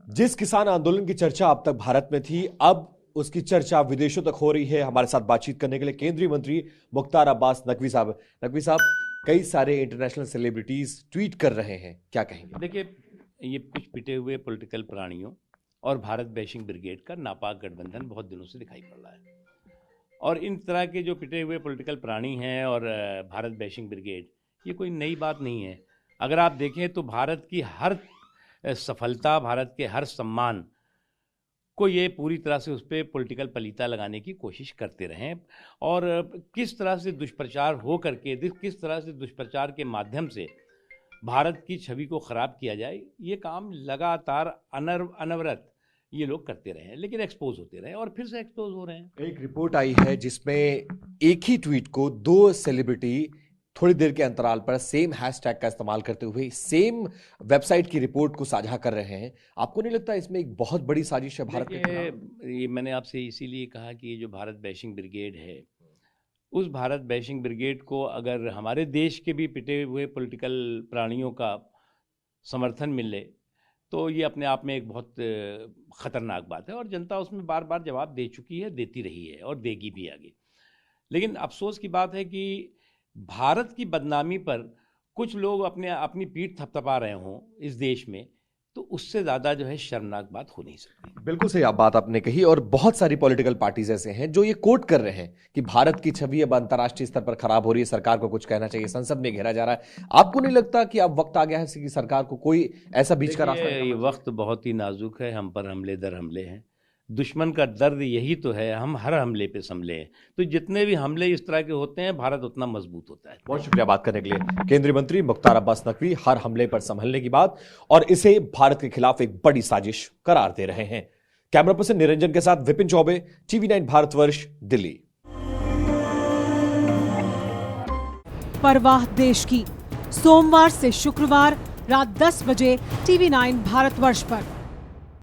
जिस किसान आंदोलन की चर्चा अब तक भारत में थी, अब उसकी चर्चा विदेशों तक हो रही है। हमारे साथ बातचीत करने के लिए केंद्रीय मंत्री मुख्तार अब्बास नकवी साहब। नकवी साहब, कई सारे इंटरनेशनल सेलिब्रिटीज ट्वीट कर रहे हैं, क्या कहेंगे? देखिए, ये कुछ पिटे हुए पॉलिटिकल प्राणियों और भारत बैशिंग ब्रिगेड का नापाक गठबंधन बहुत दिनों से दिखाई पड़ रहा है। और इन तरह के जो पिटे हुए पॉलिटिकल प्राणी हैं और भारत बैशिंग ब्रिगेड, ये कोई नई बात नहीं है। अगर आप देखें तो भारत की हर सफलता, भारत के हर सम्मान को ये पूरी तरह से उस पर पॉलिटिकल पलीता लगाने की कोशिश करते रहें। और किस तरह से दुष्प्रचार हो करके, किस तरह से दुष्प्रचार के माध्यम से भारत की छवि को ख़राब किया जाए, ये काम लगातार अनवरत ये लोग करते रहे हैं, लेकिन एक्सपोज होते रहे और फिर से एक्सपोज हो रहे हैं। एक रिपोर्ट आई है जिसमें एक ही ट्वीट को दो सेलिब्रिटी थोड़ी देर के अंतराल पर सेम हैशटैग का इस्तेमाल करते हुए सेम वेबसाइट की रिपोर्ट को साझा कर रहे हैं। आपको नहीं लगता इसमें एक बहुत बड़ी साजिश है भारत के खिलाफ? ये मैंने आपसे इसीलिए कहा कि ये जो भारत बैशिंग ब्रिगेड है, उस भारत बैशिंग ब्रिगेड को अगर हमारे देश के भी पिटे हुए पॉलिटिकल प्राणियों का समर्थन मिले तो ये अपने आप में एक बहुत ख़तरनाक बात है। और जनता उसमें बार बार जवाब दे चुकी है, देती रही है और देगी भी आगे। लेकिन अफसोस की बात है कि भारत की बदनामी पर कुछ लोग अपनी पीठ थपथपा रहे हों इस देश में, तो उससे ज़्यादा जो है शर्मनाक बात हो नहीं सकती। बिल्कुल सही बात आपने कही। और बहुत सारी पॉलिटिकल पार्टीज ऐसे हैं जो ये कोट कर रहे हैं कि भारत की छवि अब अंतर्राष्ट्रीय स्तर पर खराब हो रही है, सरकार को कुछ कहना चाहिए, संसद में घेरा जा रहा है। आपको नहीं लगता कि अब वक्त आ गया है कि सरकार को कोई ऐसा बीच का रास्ता? ये वक्त बहुत ही नाजुक है, हम पर हमले दर हमले हैं। दुश्मन का दर्द यही तो है, हम हर हमले पे संभले हैं। तो जितने भी हमले इस तरह के होते हैं, भारत उतना मजबूत होता है। बहुत शुक्रिया बात करने के लिए केंद्रीय मंत्री मुख्तार अब्बास नकवी। हर हमले पर संभलने की बात और इसे भारत के खिलाफ एक बड़ी साजिश करार दे रहे हैं। कैमरा पर्सन निरंजन के साथ विपिन चौबे, TV9 भारतवर्ष, दिल्ली। परवाह देश की, सोमवार से शुक्रवार रात 10 बजे TV9 भारतवर्ष पर।